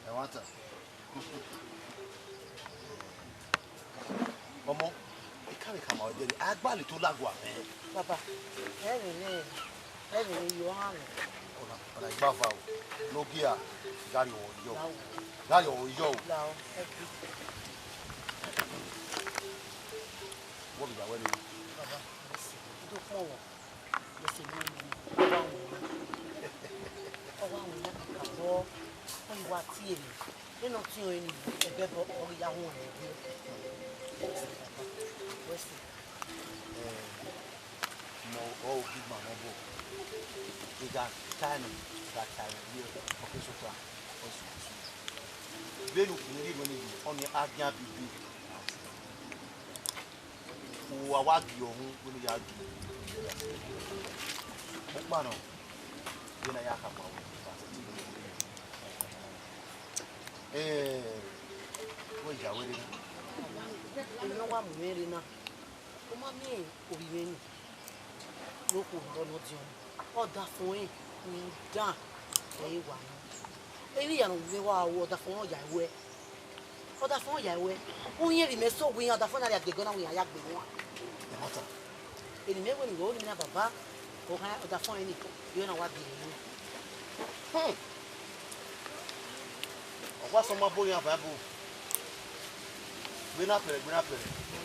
I want to. Omo, e carry come out there. Agbali to lagwa me.
Baba Ẹni yo han.
Ona igbafa o. No gia gari o yo. Gari o yo.
Lao.
Wo bi da we ni.
Baba, do fun wo. Lesi ni baba wo. Owa wo na ka bo. O wa ti emi. Nínú tí o ni ebe bo o ya won ni. Wesi.
No, oh, big man, no bo. We got time here. Okay, so far. They look really on the Agna BB. o awagi ohun wonu ya du mo pa no bi na ya ka pa wo wo ja we ni
ino wa mwere na o ma mi oriwe ni loko lọ́nà di on oda fún yin ni dan e wa no eri ya no we wa wo oda fún oya iwe oda fún oya iwe o yin ri me so wi oda fún na ya gbe gona wi ya gbe won
e mota
eni me wo ni wo ni na baba o ha oda fún yin ni yo na wa bi ni
ọgwa so ma bo yan bible gbena pere ni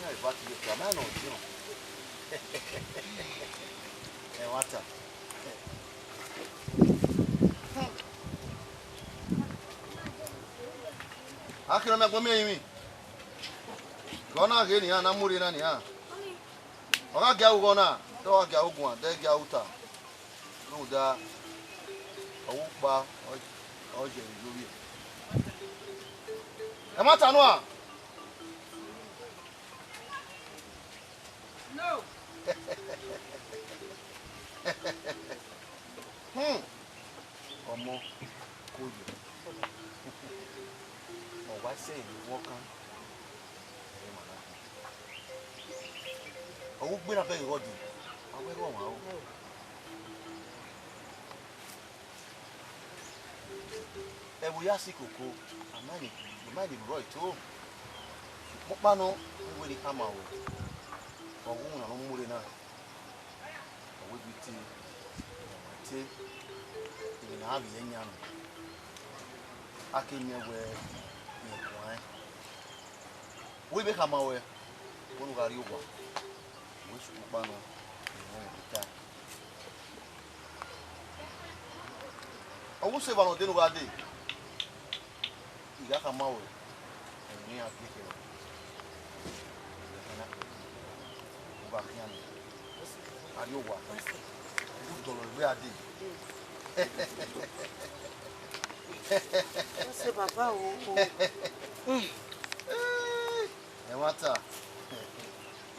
ya iba ti ko ma na odi on e wata akira me gbo mi yin mi gona ge ni na muri na ni ha oga ga ugo na do ga ugun de ga uta no da owu pa oje lórí ẹ má tanu a
No.
ọmọ kò yẹ ọwá sẹ́yìn wọ́n kán ẹ̀yìn màá náà ọwọ́ gbéra bẹ́ẹ̀ ìwọ́dì àwọn ẹ̀rọ ọ̀hún àwọn ẹ̀wù yá sí kòkó àmáyé rọ̀ ètò mọ́pánu ń wé ní kámà wọ̀ ọ̀hún àwọn múre náà ọ̀wọ́ ibi tí ìrìnà àbí yẹn yàn akényẹ wẹ ìwọ̀n wọ́n ibi kámà wẹ̀ wọ́n wà rí wà wọ́n sùn mọ́pánu ìwọ̀n ìdíkà ọ̀hún ṣe ìbànú dénú wá dé ìyá kámà wẹ̀ ẹ̀yìn àgbékẹ̀ wẹ̀ ba kian ari o wa o dolo we ade
se baba o
e wata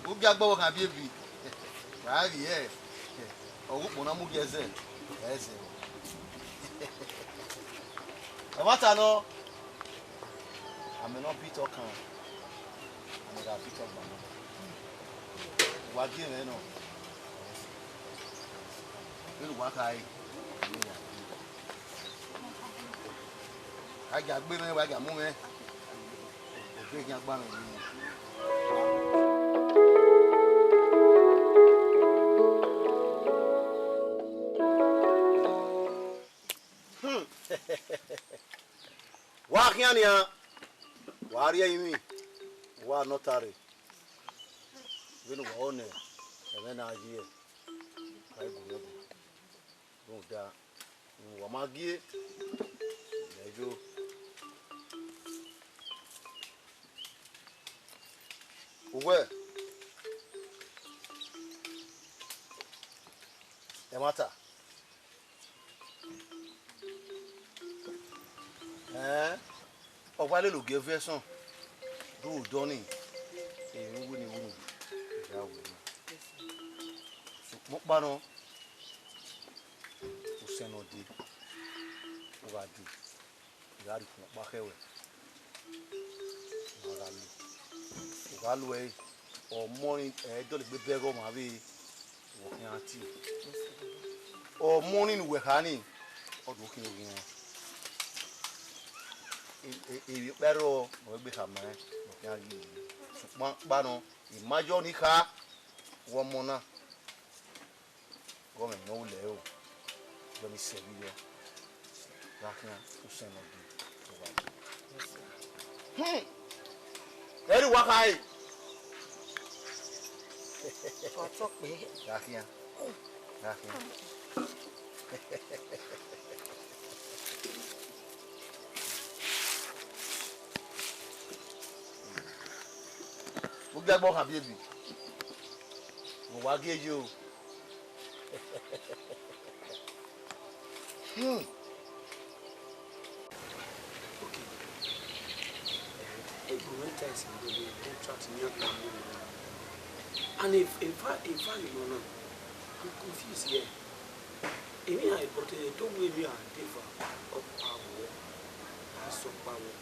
o bi agbawo kan bi ebi ba ri e o wo na mu geze ese e wata no ameno bit okan ameda bit okan wagi me no ilu wa kai aja gbe me wa ja mu me o gbe kin agba mi wa kiania wa ri yimi wa notary winu wa one eme na agie kai gunobu don da wa magie lejo uwe emata ọ̀pá lè lò gẹ́ fẹ́sàn do doni e wo ni wo ya wo mo pa no o seno di o ga di ya ri fún pa kewe o ga lu e o morning do le gbe bego ma bi wo kin ati o morning we hani o do kin o yin e pero mo gbe ka ma mo kin ayi ṣùgbọ́n panu ìmájọ́ ní ká wọ́n mọ́ náà gọ́ọ̀mẹ̀ náà lẹ́ o lọ́mi sẹ́bí yọ lákìá ó sẹ́nà bí tó wà ní. ẹ̀rí wákàá
ọ̀tọ̀ pé
lákìá lákìá. Mo gbàgbọ́ kan baby. Mo wá gejo.
Okay. Agreement is in the contract ní ọ̀pọ̀ àwọn And if I you know, I'm confused here. If I but don't we me and differ of power, as of power.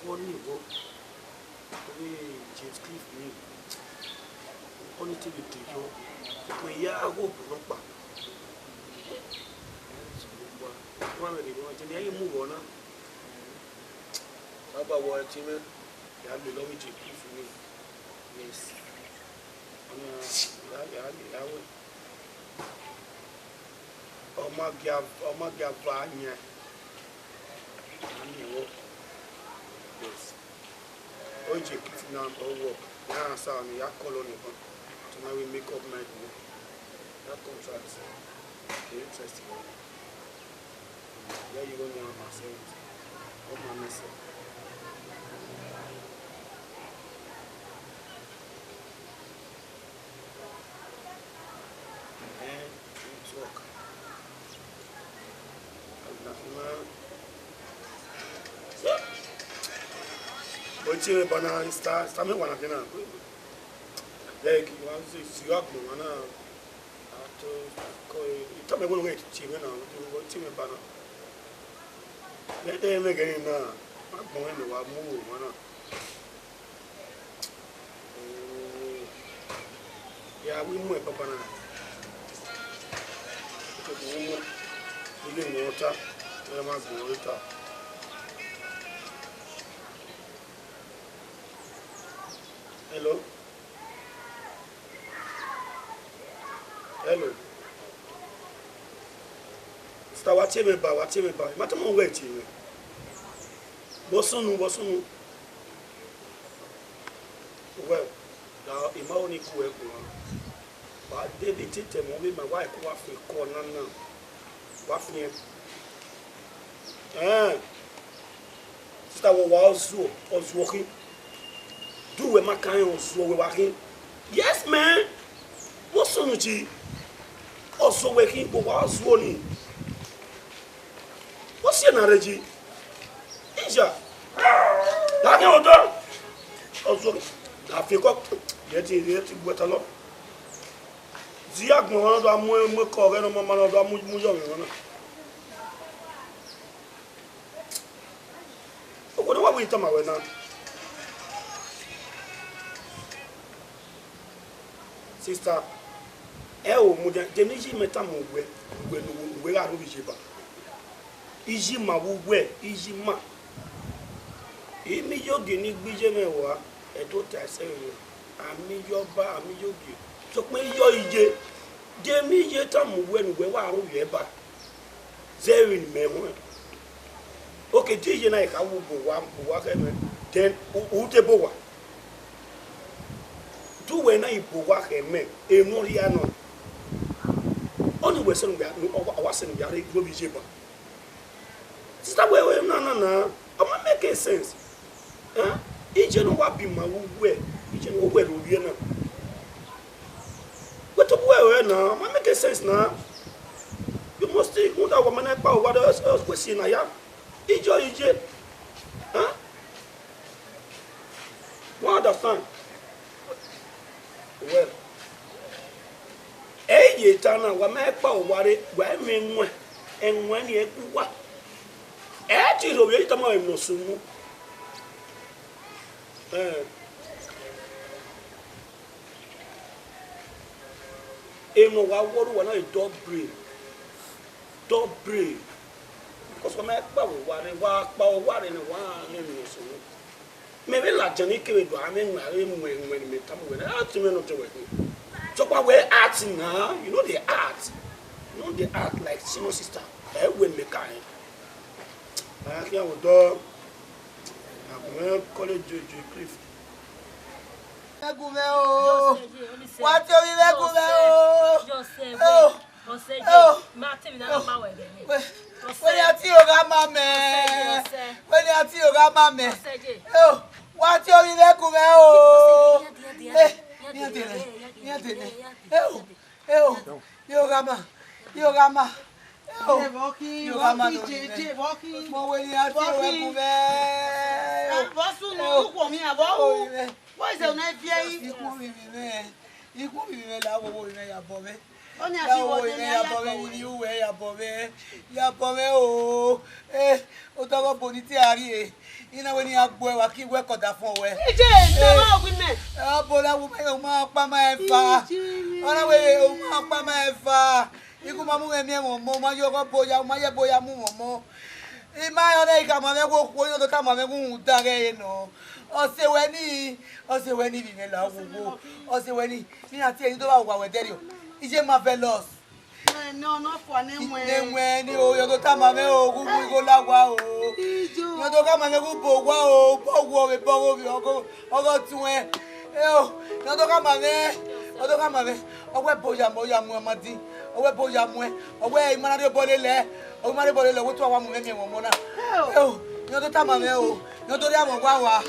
Only work. We James Cliff me. Only to be to you. We are a hope not back. One of the ones in the move on. How about what you mean? You have the love to give me. Yes. Omagia Vanya. Yes. Oje now over. Now, son, you are colony. Tomorrow we make up my that contract. Interesting. Yeah, you don't know myself. Oh, my myself. And talk. But you banana start me one again. Like you want to see you up man. To tell me what way to team now. What team banana. Let them again now. I'm going to move man. Yeah, we move papa na. We need water. We must go water. Hello. Hello. Sta wati me ba. Mata mo wait me. Bosonu. Well, now ima oni ku e ku. Ba David tete mo be my wife wa fi call na. Wa fi. Sister wo wa ozuoki. Do we makan ozo we wakin? Yes, man. What's on the also working for us only. What's your narrative? Inja. That you do. Also, I feel got yet what a lot. Ziak no do mo ko no mama no do mu yo no. What we talking about now? Sister, muda demiji meta mo we ga ro bijiba. Iji ma wo we, iji ma. Imi yo de ni gbije mewa e to ta se yo. Ami yo ba, ami yo gi. So pe yo ije. Demi je ta mo we wa ro ye ba. Zerin me ho. Okay, DJ na ka wo bo wa ka me. Then u te bo wa. Do when I bowa me e no ria no only we son we awasen we are go bi jeba sister we no am make sense ije no wa bi ma wo we ije no we ro wie na what we na am make sense na you must take what our man pa what else question na ya ije what understand. Well, tana wa me pa ware wa me nwa enwa ni ekuwa ti ro ye tama e nosumu emo wa woru wa na dog brain because wa me pa ware wa pa ware ni wa me nosumu me be la jani ke do ame nwa enwa ni me tamu we ati me no te we. So we're acting now, you know they act. You know they act like senior sister. When me kind. I can't do. I'm college Cliff.
What do you
Iku kwa mi abo. Why is na vie?
Iku mi me la wo me ya bo me.
Oni asi wo de
ya bo me ni uwe ya bo me. Ya bo me o. O to go boniti ari e. Ina we ni agbo e wa ki we koda fun we.
Ije nse ma ogbi me.
Abo la wo me o ma pa ma e fa. Ona we o ma pa ma e fa. Iku ma mu emi e mo ma yo go boya ma ye boya mu mo. Ima ona ika ma me go ko yo to ta ma me gu dare no. Oseweni bi me la wo. Oseweni ni ati eyi to ba wa we dere o. Ije marvelous.
No for nemwe.
Nemwe ni o yo to ta ma me o gu go lawa o. Yo to ka ma me gu bo wa o, bo wo be bo wo bi ogo tun e. O, yo to ka ma me. O to ka ma me. Owe boya mo ya mu amadi. Owe boya mu e. Owe imanade bo lele. O mare bo lele wo to wa mu me mo mo na. O, yo to ta ma me o. Yo to ri amon wa wa.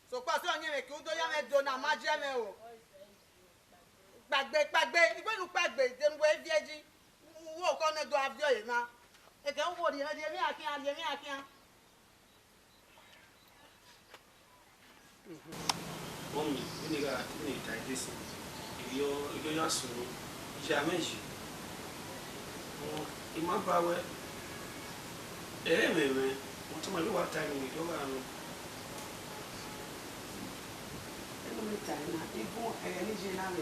So kwa so onye me ki udo ya me do na ma je me o. Gbagbe igbe nu gbagbe de nwo evieji. Wo ko ne do avio ye na. E ke wo di mi akin.
Mommy, ni ta desi. Iyo ya sunu. Ja meji. O ima bawe. Me. Mo to ma lo wa time ni do ga no.
Na ibu Nigerian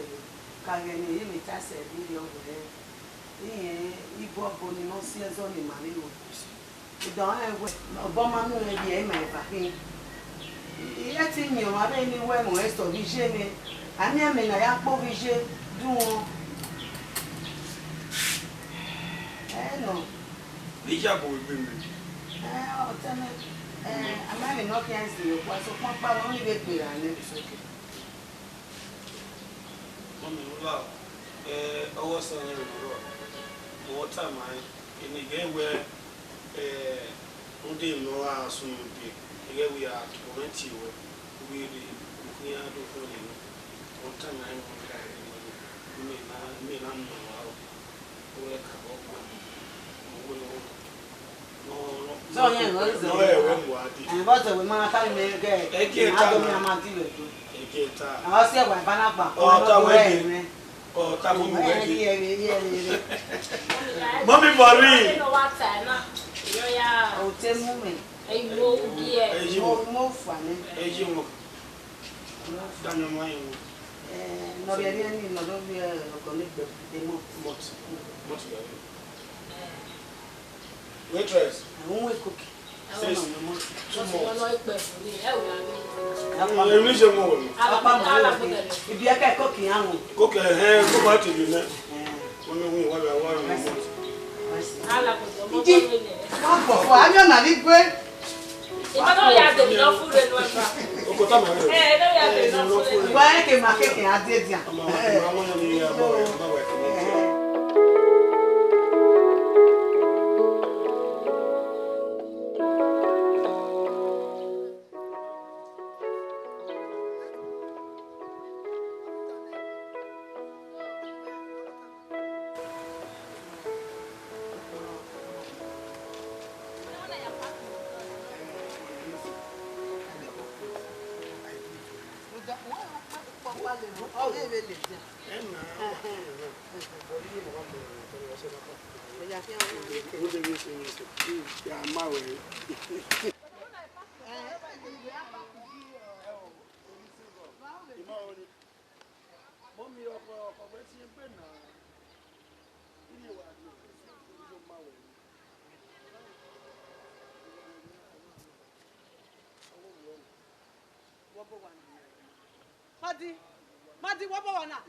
kageni yimi ta se bi yo re ibu obo ni no si ezo ni mari o idon ewe obo ma nu e bi e ma ba kin e ti mi o ma be ni we mo e so bi je mi ani ame na ya po bi je du won no
Bi ja bo gbe mi
o teme amani no kian si o kwa so pon pa won ni be pe ra ni
Mommy, wow. I was on the water mine in the game where only no one soon be. Here we are 20 we are doing what time I may not know how.
So, yeah, what the woman can make I don't know. Àwọn sí ẹ̀wà ìbánàgbà ọ̀tọ̀ ẹ̀rẹ́
ọ̀tọ̀ mọ́mí wẹ́ẹ̀dì mọ́mí bọ̀rí
ọ̀tẹ́ múmi mọ́ fà ní
ẹ̀yí wọn dáná máa ń wọ
nọ̀bí ẹ̀rí ẹni lọ́dọ́ bí ọkọ̀ nígbẹ̀
mọ́tò waitress
àwọn wé kókè Ibi aka koki anwo.
Koki ko ba ti bi na. Wọ́n ní wọ́n wá wá rẹ̀.
Iji. Wọ́n pọ̀ fún anyo na ni gbe.
Ìbádọ́ ya dèbí lọ fún rẹ̀ lọ́wọ́ ẹ̀fà.
Oko tá ma rẹ̀.
Ẹ̀ẹ́dọ́ ya dèbí lọ fún rẹ̀.
Ìwọ ẹ̀ kè máa kéèké adé díà.
Àwọn ọmọ ni ya bọ̀ rẹ̀ bá wẹ̀.
Madi, what about now?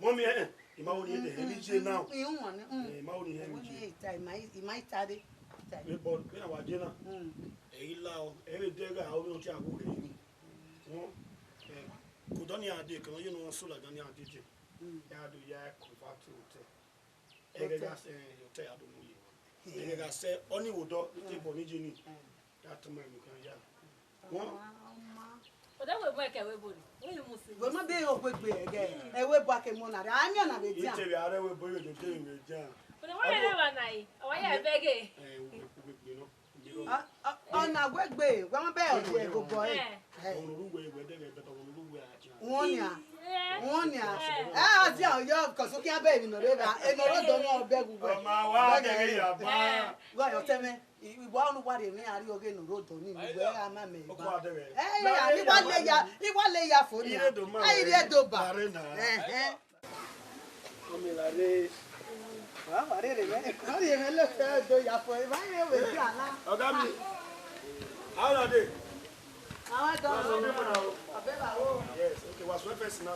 Mommy, Imawoni MJ now. Imawoni MJ. But when I was dinner, every day I will tell you. Kudonia de, you know, so like Dania did. Ya do ya convert to Egagas hotel. Egagas say only would do table Nijini. That man you can ya.
But that will work everybody.
Well, my day of work again. I will back a monarch. I'm not a bit.
I will bury the thing with Jan.
But why never night? Why I beg it?
On a work bay, one bell, go boy. One year. Ah, yeah, because you can't baby in the river. And I don't know, beg. Well, tell me. We want what they are again road to me. Where am I? Hey, he won't lay ya for you. I did do bar.
How are they?
Yes,
okay, what's my first name?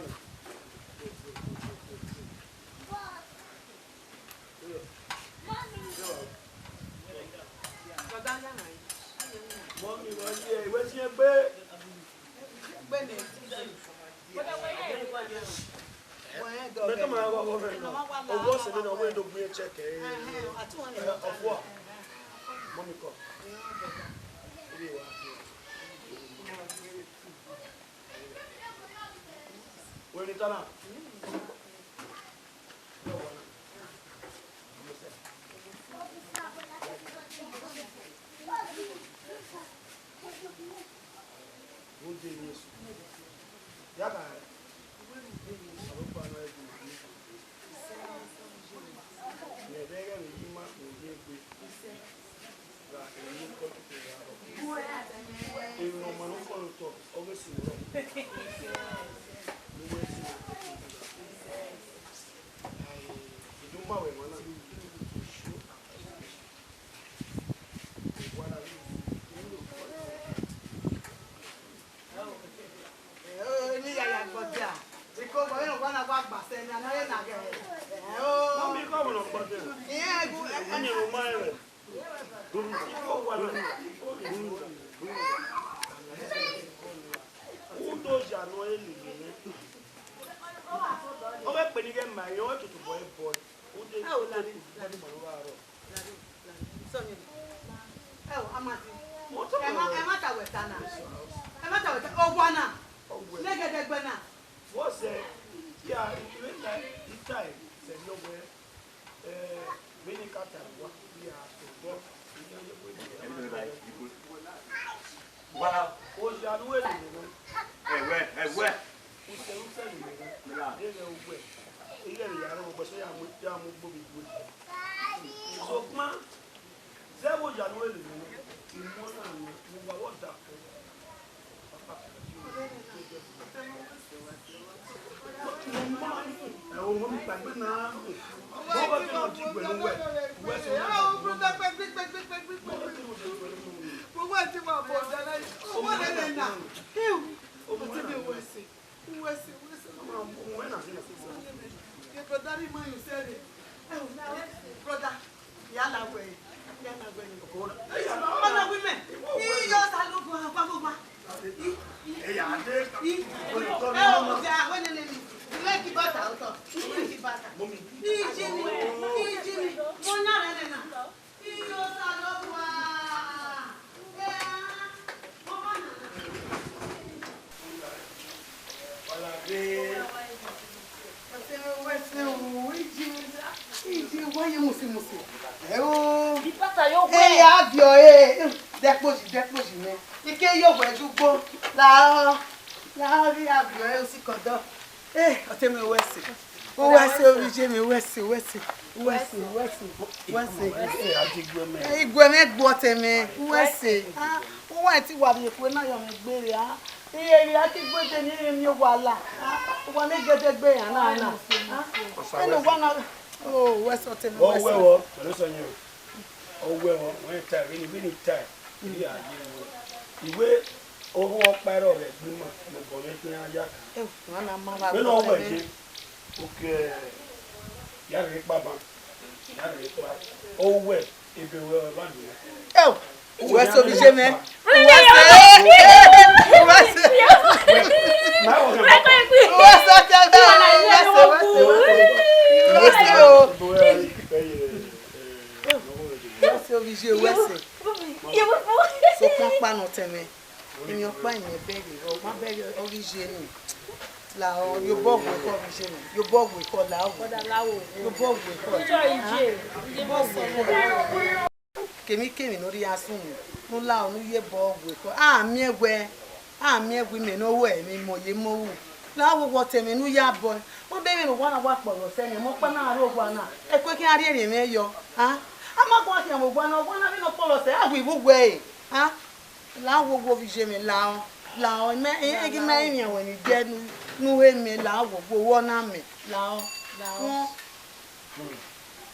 Mommy, where's your bed? Come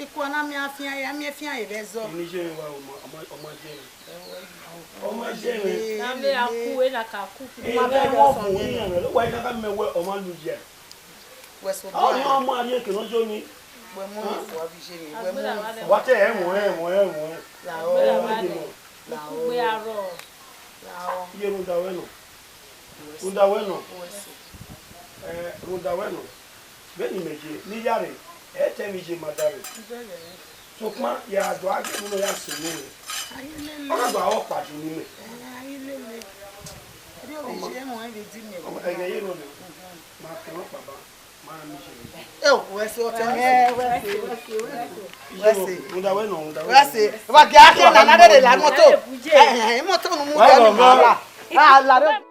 Iko na mi afia ya mi afia ebezo.
Ni je wa ọmọ je.
Na me aku e na ka ku.
Ma be mo fun ni lo wa ina ka me we ọmọ lu je.
We so
o ni ọmọ ari ke no jo mi.
We mo fo abi je mi. We mo.
Wa te e.
La o.
Ku gbe aro.
La o.
Iye runda weno. Runda weno. Runda weno. Beni meje ni yare. E te mi je madare. Sokma ya do age no ya sinu. Ona do awo padu ni me.
Ayilele. Ri o je mo e di mi.
Ege ye no ni. Ma ke no baba. Ma mi je.
We so te. We
Runda weno.
We se. Wa ge ake na na de la moto. Moto no mu de ni. Ah, la